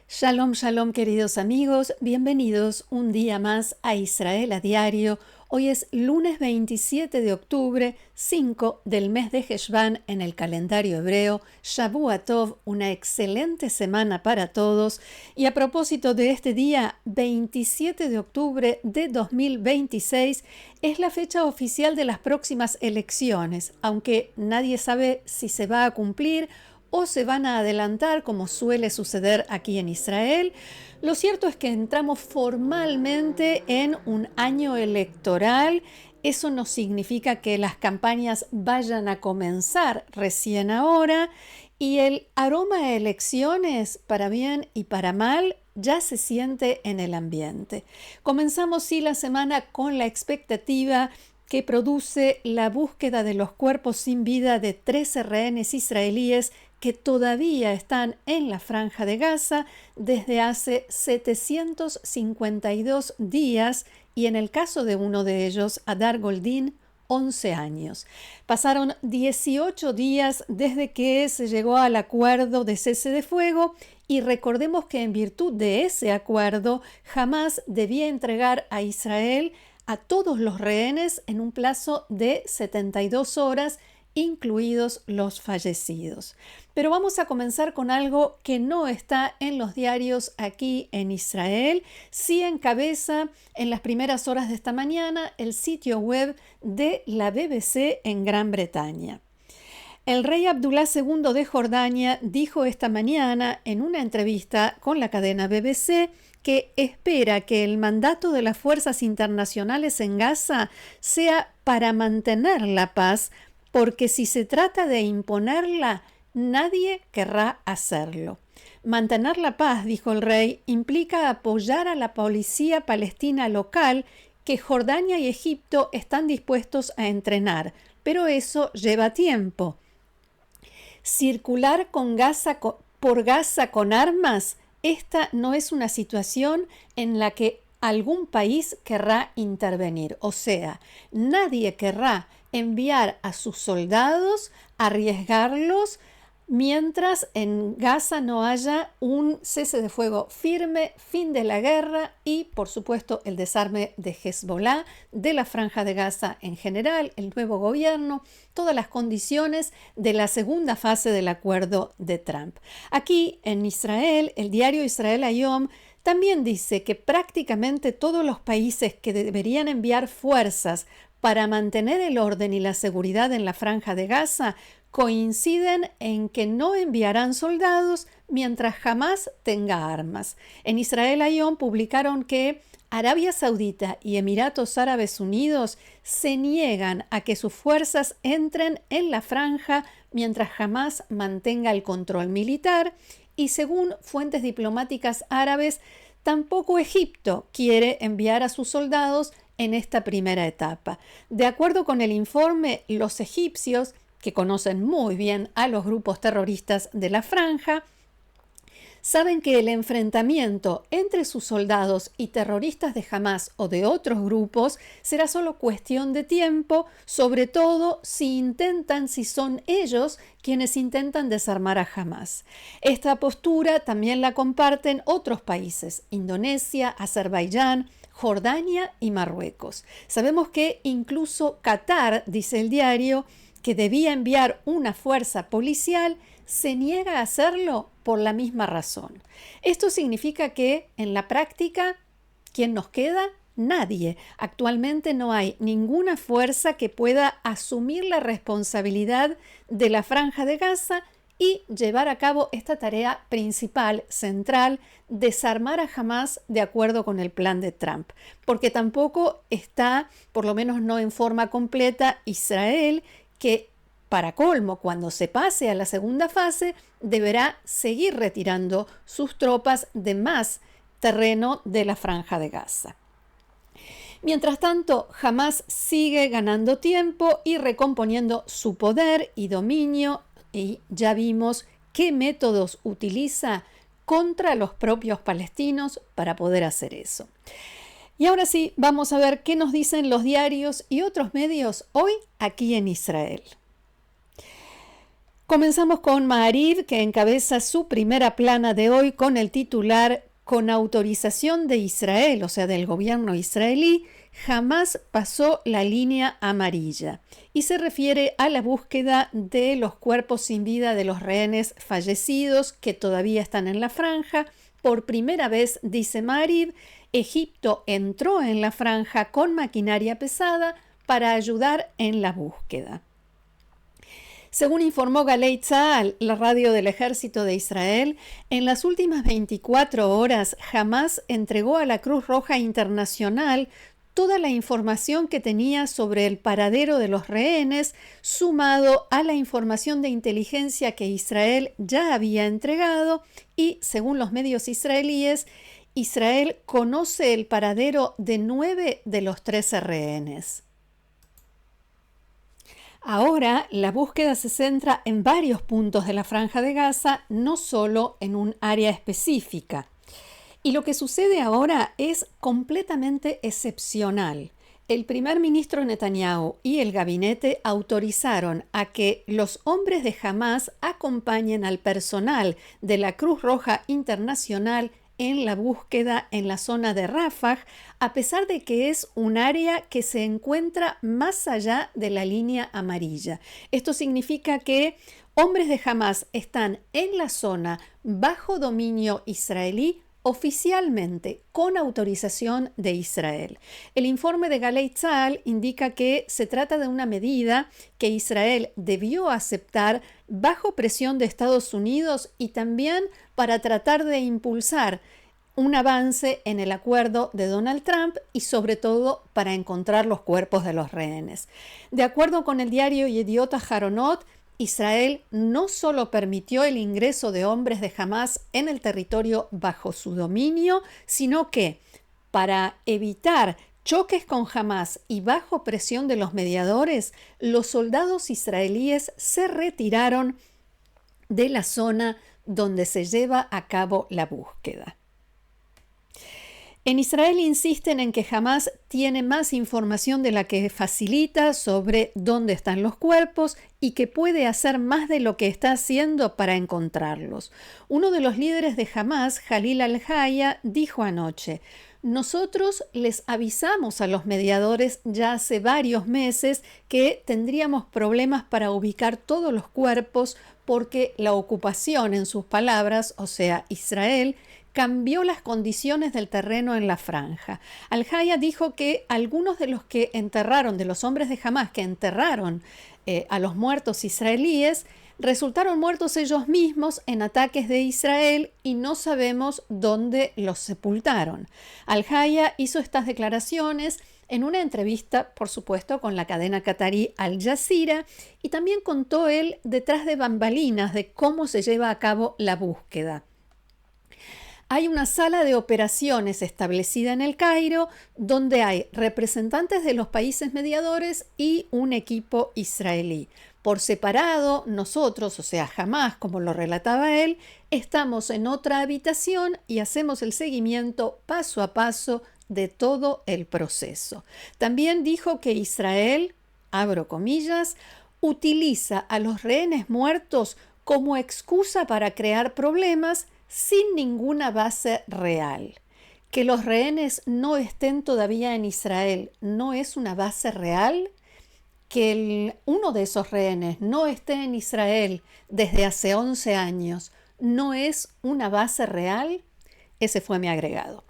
Shalom, shalom, queridos amigos, bienvenidos un día más a Israel a Diario. Hoy es lunes 27 de octubre, 5 del mes de Heshvan en el calendario hebreo. Shavua Tov, una excelente semana para todos. Y a propósito de este día, 27 de octubre de 2026, es la fecha oficial de las próximas elecciones, aunque nadie sabe si se va a cumplir o se van a adelantar, como suele suceder aquí en Israel. Lo cierto es que entramos formalmente en un año electoral. Eso no significa que las campañas vayan a comenzar recién ahora, y el aroma a elecciones, para bien y para mal, ya se siente en el ambiente. Comenzamos sí la semana con la expectativa que produce la búsqueda de los cuerpos sin vida de 13 rehenes israelíes que todavía están en la Franja de Gaza desde hace 752 días, y en el caso de uno de ellos, Hadar Goldin, 11 años. Pasaron 18 días desde que se llegó al acuerdo de cese de fuego, y recordemos que en virtud de ese acuerdo, Hamás debía entregar a Israel a todos los rehenes en un plazo de 72 horas, incluidos los fallecidos. Pero vamos a comenzar con algo que no está en los diarios aquí en Israel. Sí encabeza en las primeras horas de esta mañana el sitio web de la BBC en Gran Bretaña. El rey Abdullah II de Jordania dijo esta mañana en una entrevista con la cadena BBC que espera que el mandato de las fuerzas internacionales en Gaza sea para mantener la paz, porque si se trata de imponerla, nadie querrá hacerlo. Mantener la paz, dijo el rey, implica apoyar a la policía palestina local que Jordania y Egipto están dispuestos a entrenar, pero eso lleva tiempo. Circular por Gaza con armas, esta no es una situación en la que algún país querrá intervenir. O sea, nadie querrá enviar a sus soldados, arriesgarlos, mientras en Gaza no haya un cese de fuego firme, fin de la guerra y, por supuesto, el desarme de Hezbollah, de la Franja de Gaza en general, el nuevo gobierno, todas las condiciones de la segunda fase del acuerdo de Trump. Aquí en Israel, el diario Israel Hayom también dice que prácticamente todos los países que deberían enviar fuerzas para mantener el orden y la seguridad en la Franja de Gaza coinciden en que no enviarán soldados mientras Hamás tenga armas. En Israel Hayom publicaron que Arabia Saudita y Emiratos Árabes Unidos se niegan a que sus fuerzas entren en la franja mientras Hamás mantenga el control militar, y según fuentes diplomáticas árabes, tampoco Egipto quiere enviar a sus soldados en esta primera etapa. De acuerdo con el informe, los egipcios, que conocen muy bien a los grupos terroristas de la franja, saben que el enfrentamiento entre sus soldados y terroristas de Hamás o de otros grupos será solo cuestión de tiempo, sobre todo si son ellos quienes intentan desarmar a Hamás. Esta postura también la comparten otros países: Indonesia, Azerbaiyán, Jordania y Marruecos. Sabemos que incluso Qatar, dice el diario, que debía enviar una fuerza policial, se niega a hacerlo por la misma razón. Esto significa que, en la práctica, ¿quién nos queda? Nadie. Actualmente no hay ninguna fuerza que pueda asumir la responsabilidad de la Franja de Gaza y llevar a cabo esta tarea principal, central: desarmar a Hamás de acuerdo con el plan de Trump. Porque tampoco está, por lo menos no en forma completa, Israel, que, para colmo, cuando se pase a la segunda fase, deberá seguir retirando sus tropas de más terreno de la Franja de Gaza. Mientras tanto, Hamás sigue ganando tiempo y recomponiendo su poder y dominio, y ya vimos qué métodos utiliza contra los propios palestinos para poder hacer eso. Y ahora sí, vamos a ver qué nos dicen los diarios y otros medios hoy aquí en Israel. Comenzamos con Maariv, que encabeza su primera plana de hoy con el titular: con autorización de Israel, o sea, del gobierno israelí, jamás pasó la línea amarilla. Y se refiere a la búsqueda de los cuerpos sin vida de los rehenes fallecidos que todavía están en la franja. Por primera vez, dice Maariv, Egipto entró en la franja con maquinaria pesada para ayudar en la búsqueda. Según informó Galei Tzahal, la radio del Ejército de Israel, en las últimas 24 horas Hamás entregó a la Cruz Roja Internacional toda la información que tenía sobre el paradero de los rehenes, sumado a la información de inteligencia que Israel ya había entregado, y, según los medios israelíes, Israel conoce el paradero de 9 de los 13 rehenes. Ahora, la búsqueda se centra en varios puntos de la Franja de Gaza, no solo en un área específica. Y lo que sucede ahora es completamente excepcional. El primer ministro Netanyahu y el gabinete autorizaron a que los hombres de Hamás acompañen al personal de la Cruz Roja Internacional en la búsqueda en la zona de Rafah, a pesar de que es un área que se encuentra más allá de la línea amarilla. Esto significa que hombres de Hamás están en la zona bajo dominio israelí oficialmente, con autorización de Israel. El informe de Galei Tzahal indica que se trata de una medida que Israel debió aceptar bajo presión de Estados Unidos y también para tratar de impulsar un avance en el acuerdo de Donald Trump y sobre todo para encontrar los cuerpos de los rehenes. De acuerdo con el diario Yediot Aharonot, Israel no solo permitió el ingreso de hombres de Hamás en el territorio bajo su dominio, sino que, para evitar choques con Hamás y bajo presión de los mediadores, los soldados israelíes se retiraron de la zona donde se lleva a cabo la búsqueda. En Israel insisten en que Hamás tiene más información de la que facilita sobre dónde están los cuerpos y que puede hacer más de lo que está haciendo para encontrarlos. Uno de los líderes de Hamás, Jalil al-Haya, dijo anoche: nosotros les avisamos a los mediadores ya hace varios meses que tendríamos problemas para ubicar todos los cuerpos porque la ocupación, en sus palabras, o sea, Israel, cambió las condiciones del terreno en la franja. Al-Haya dijo que algunos de los que enterraron, de los hombres de Hamás que enterraron a los muertos israelíes, resultaron muertos ellos mismos en ataques de Israel y no sabemos dónde los sepultaron. Al-Haya hizo estas declaraciones en una entrevista, por supuesto, con la cadena catarí Al Jazeera, y también contó él detrás de bambalinas de cómo se lleva a cabo la búsqueda. Hay una sala de operaciones establecida en el Cairo donde hay representantes de los países mediadores y un equipo israelí. Por separado, nosotros, o sea, Hamás, como lo relataba él, estamos en otra habitación y hacemos el seguimiento paso a paso de todo el proceso. También dijo que Israel, abro comillas, utiliza a los rehenes muertos como excusa para crear problemas sin ninguna base real. Que los rehenes no estén todavía en Israel no es una base real. Que uno de esos rehenes no esté en Israel desde hace 11 años no es una base real. Ese fue mi agregado.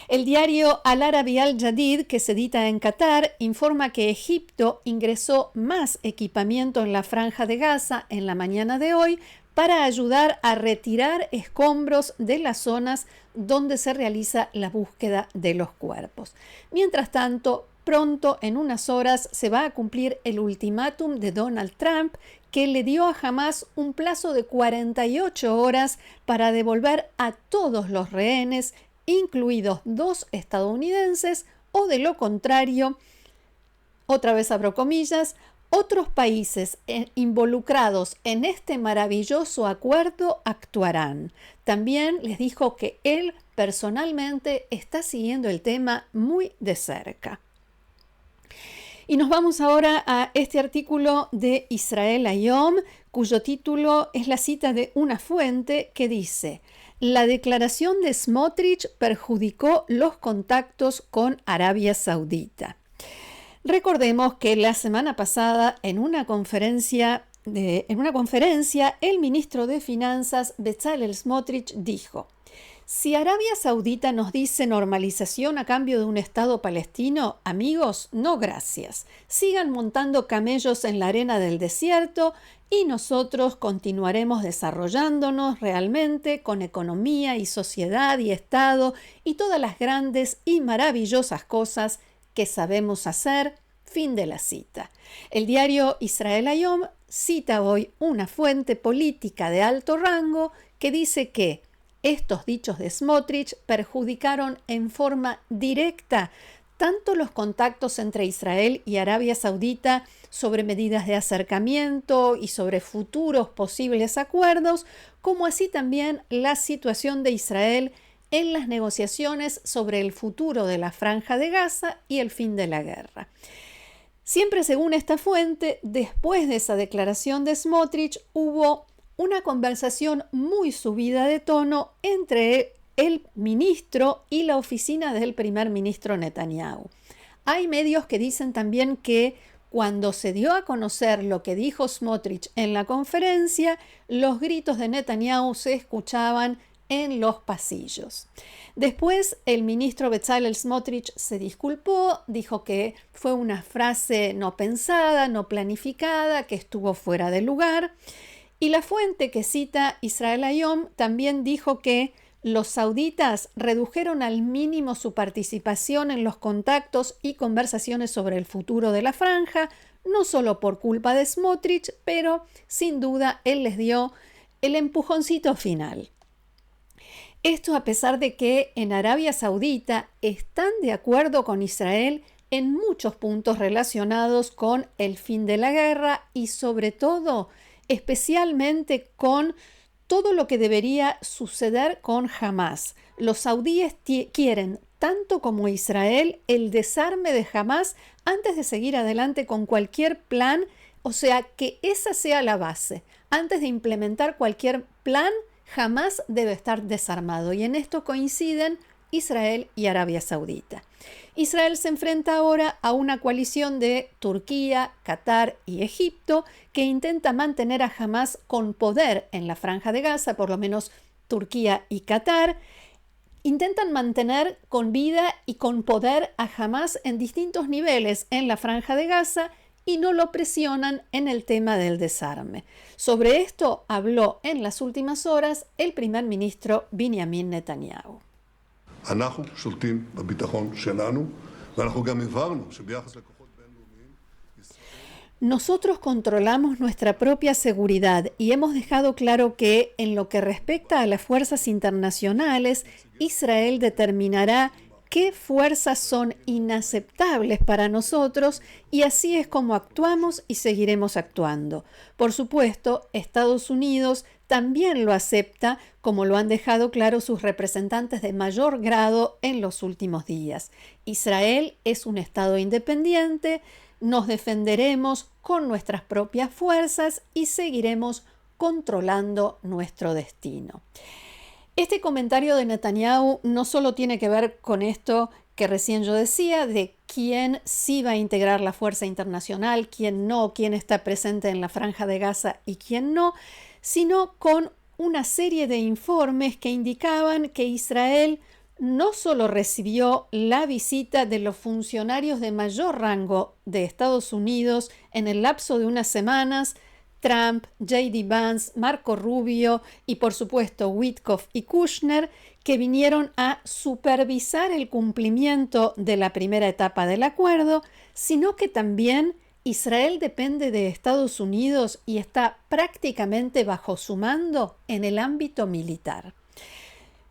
El diario Al Arabi Al Jadid, que se edita en Qatar, informa que Egipto ingresó más equipamiento en la Franja de Gaza en la mañana de hoy para ayudar a retirar escombros de las zonas donde se realiza la búsqueda de los cuerpos. Mientras tanto, pronto, en unas horas, se va a cumplir el ultimátum de Donald Trump, que le dio a Hamás un plazo de 48 horas para devolver a todos los rehenes, incluidos 2 estadounidenses, o de lo contrario, otra vez abro comillas, Otros países involucrados en este maravilloso acuerdo actuarán. También les dijo que él personalmente está siguiendo el tema muy de cerca. Y nos vamos ahora a este artículo de Israel Hayom, cuyo título es la cita de una fuente que dice: la declaración de Smotrich perjudicó los contactos con Arabia Saudita. Recordemos que la semana pasada en una conferencia, el ministro de Finanzas, Bezalel Smotrich, dijo: si Arabia Saudita nos dice normalización a cambio de un Estado palestino, amigos, no gracias. Sigan montando camellos en la arena del desierto y nosotros continuaremos desarrollándonos realmente con economía y sociedad y Estado y todas las grandes y maravillosas cosas que sabemos hacer. Fin de la cita. El diario Israel Hayom cita hoy una fuente política de alto rango que dice que estos dichos de Smotrich perjudicaron en forma directa tanto los contactos entre Israel y Arabia Saudita sobre medidas de acercamiento y sobre futuros posibles acuerdos, como así también la situación de Israel en las negociaciones sobre el futuro de la Franja de Gaza y el fin de la guerra. Siempre según esta fuente, después de esa declaración de Smotrich, hubo una conversación muy subida de tono entre el ministro y la oficina del primer ministro Netanyahu. Hay medios que dicen también que cuando se dio a conocer lo que dijo Smotrich en la conferencia, los gritos de Netanyahu se escuchaban en los pasillos. Después, el ministro Bezalel Smotrich se disculpó, dijo que fue una frase no pensada, no planificada, que estuvo fuera de lugar. Y la fuente que cita Israel Hayom también dijo que los sauditas redujeron al mínimo su participación en los contactos y conversaciones sobre el futuro de la franja, no solo por culpa de Smotrich, pero sin duda él les dio el empujoncito final. Esto a pesar de que en Arabia Saudita están de acuerdo con Israel en muchos puntos relacionados con el fin de la guerra y sobre todo, especialmente con todo lo que debería suceder con Hamás. Los saudíes quieren, tanto como Israel, el desarme de Hamás antes de seguir adelante con cualquier plan, o sea, que esa sea la base. Antes de implementar cualquier plan, Hamás debe estar desarmado y en esto coinciden Israel y Arabia Saudita. Israel se enfrenta ahora a una coalición de Turquía, Qatar y Egipto que intenta mantener a Hamás con poder en la Franja de Gaza, por lo menos Turquía y Qatar. Intentan mantener con vida y con poder a Hamás en distintos niveles en la Franja de Gaza y no lo presionan en el tema del desarme. Sobre esto habló en las últimas horas el primer ministro Benjamin Netanyahu. אנחנו שולטים בביטחון שלנו, ואנחנו גם הבהרנו שביחס לכוחות בינלאומיים Nosotros controlamos nuestra propia seguridad y hemos dejado claro que en lo que respecta a las fuerzas internacionales, Israel determinará qué fuerzas son inaceptables para nosotros y así es como actuamos y seguiremos actuando. Por supuesto, Estados Unidos también lo acepta, como lo han dejado claro sus representantes de mayor grado en los últimos días. Israel es un Estado independiente, nos defenderemos con nuestras propias fuerzas y seguiremos controlando nuestro destino. Este comentario de Netanyahu no solo tiene que ver con esto que recién yo decía, de quién sí va a integrar la fuerza internacional, quién no, quién está presente en la Franja de Gaza y quién no, sino con una serie de informes que indicaban que Israel no solo recibió la visita de los funcionarios de mayor rango de Estados Unidos en el lapso de unas semanas, Trump, J.D. Vance, Marco Rubio y por supuesto Witkoff y Kushner, que vinieron a supervisar el cumplimiento de la primera etapa del acuerdo, sino que también Israel depende de Estados Unidos y está prácticamente bajo su mando en el ámbito militar.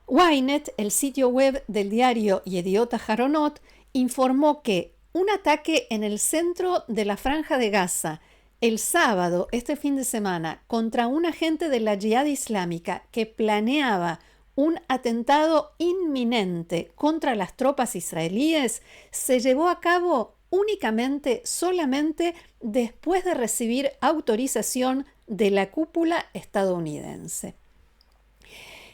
Ynet, el sitio web del diario Yediot Aharonot, informó que un ataque en el centro de la Franja de Gaza el sábado, este fin de semana, contra un agente de la Yihad Islámica que planeaba un atentado inminente contra las tropas israelíes, se llevó a cabo solamente después de recibir autorización de la cúpula estadounidense.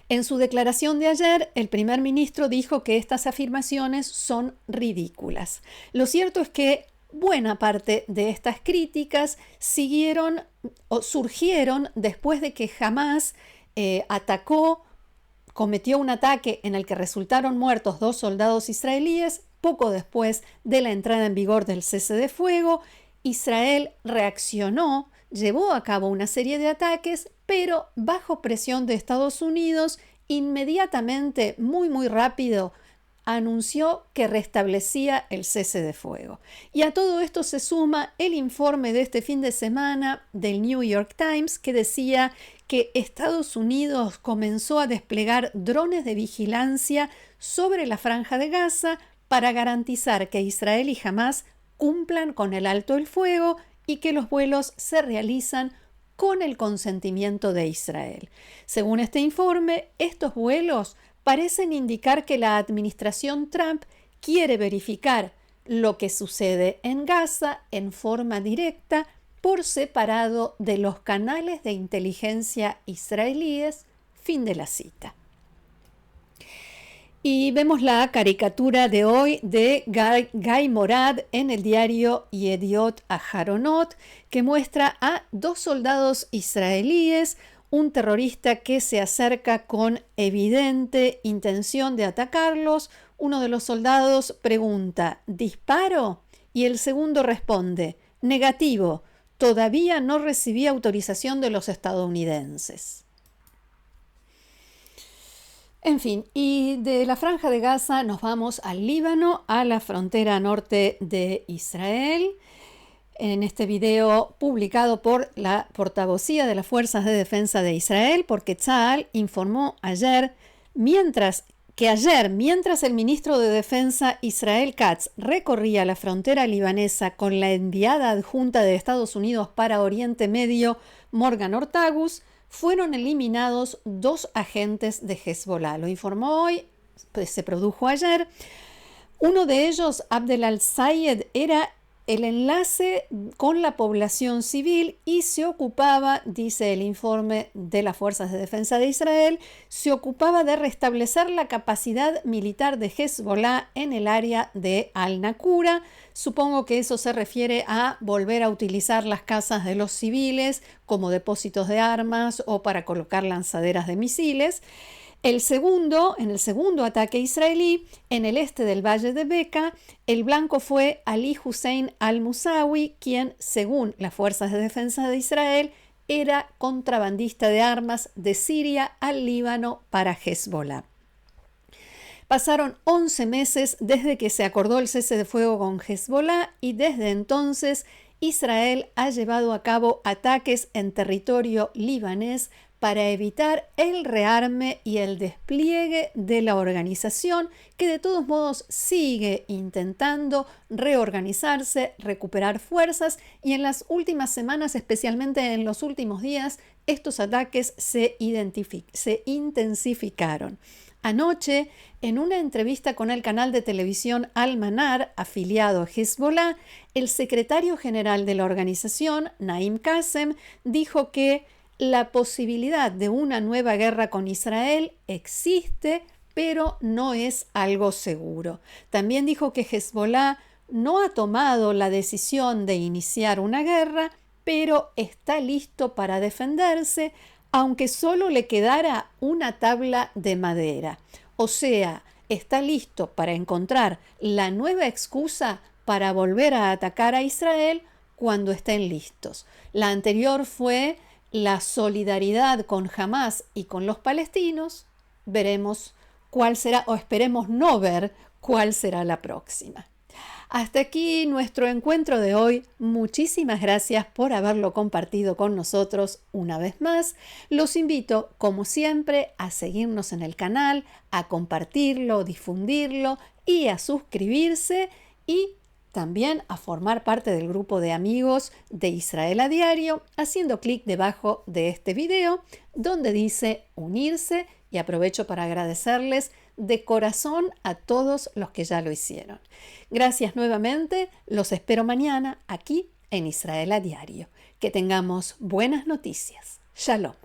En su declaración de ayer, el primer ministro dijo que estas afirmaciones son ridículas. Lo cierto es que buena parte de estas críticas surgieron después de que Hamás cometió un ataque en el que resultaron muertos 2 soldados israelíes. Poco después de la entrada en vigor del cese de fuego, Israel reaccionó, llevó a cabo una serie de ataques, pero bajo presión de Estados Unidos, inmediatamente, muy rápido, anunció que restablecía el cese de fuego. Y a todo esto se suma el informe de este fin de semana del New York Times, que decía que Estados Unidos comenzó a desplegar drones de vigilancia sobre la Franja de Gaza para garantizar que Israel y Hamás cumplan con el alto el fuego y que los vuelos se realizan con el consentimiento de Israel. Según este informe, estos vuelos parecen indicar que la administración Trump quiere verificar lo que sucede en Gaza en forma directa, por separado de los canales de inteligencia israelíes. Fin de la cita. Y vemos la caricatura de hoy de Guy Morad en el diario Yediot Aharonot, que muestra a 2 soldados israelíes, un terrorista que se acerca con evidente intención de atacarlos. Uno de los soldados pregunta, ¿disparo? Y el segundo responde, negativo, todavía no recibí autorización de los estadounidenses. En fin, y de la Franja de Gaza nos vamos al Líbano, a la frontera norte de Israel. En este video publicado por la portavocía de las Fuerzas de Defensa de Israel, porque Tzahal informó ayer, mientras el ministro de Defensa Israel Katz recorría la frontera libanesa con la enviada adjunta de Estados Unidos para Oriente Medio, Morgan Ortagus, fueron eliminados 2 agentes de Hezbollah. Lo informó hoy, pues se produjo ayer. Uno de ellos, Abdel al-Sayed, era el enlace con la población civil y se ocupaba, dice el informe de las Fuerzas de Defensa de Israel, se ocupaba de restablecer la capacidad militar de Hezbollah en el área de Al-Naqura. Supongo que eso se refiere a volver a utilizar las casas de los civiles como depósitos de armas o para colocar lanzaderas de misiles. En el segundo ataque israelí, en el este del Valle de Beca, el blanco fue Ali Hussein al-Musawi, quien, según las Fuerzas de Defensa de Israel, era contrabandista de armas de Siria al Líbano para Hezbollah. Pasaron 11 meses desde que se acordó el cese de fuego con Hezbollah y desde entonces Israel ha llevado a cabo ataques en territorio libanés para evitar el rearme y el despliegue de la organización, que de todos modos sigue intentando reorganizarse, recuperar fuerzas, y en las últimas semanas, especialmente en los últimos días, estos ataques se intensificaron. Anoche, en una entrevista con el canal de televisión Al-Manar, afiliado a Hezbollah, el secretario general de la organización, Naim Qassem, dijo que la posibilidad de una nueva guerra con Israel existe, pero no es algo seguro. También dijo que Hezbollah no ha tomado la decisión de iniciar una guerra, pero está listo para defenderse, aunque solo le quedara una tabla de madera. O sea, está listo para encontrar la nueva excusa para volver a atacar a Israel cuando estén listos. La anterior fue la solidaridad con Hamás y con los palestinos. Veremos cuál será, o esperemos no ver cuál será la próxima. Hasta aquí nuestro encuentro de hoy. Muchísimas gracias por haberlo compartido con nosotros una vez más. Los invito, como siempre, a seguirnos en el canal, a compartirlo, difundirlo y a suscribirse. Y también a formar parte del grupo de amigos de Israel a Diario, haciendo clic debajo de este video donde dice unirse, y aprovecho para agradecerles de corazón a todos los que ya lo hicieron. Gracias nuevamente, los espero mañana aquí en Israel a Diario. Que tengamos buenas noticias. Shalom.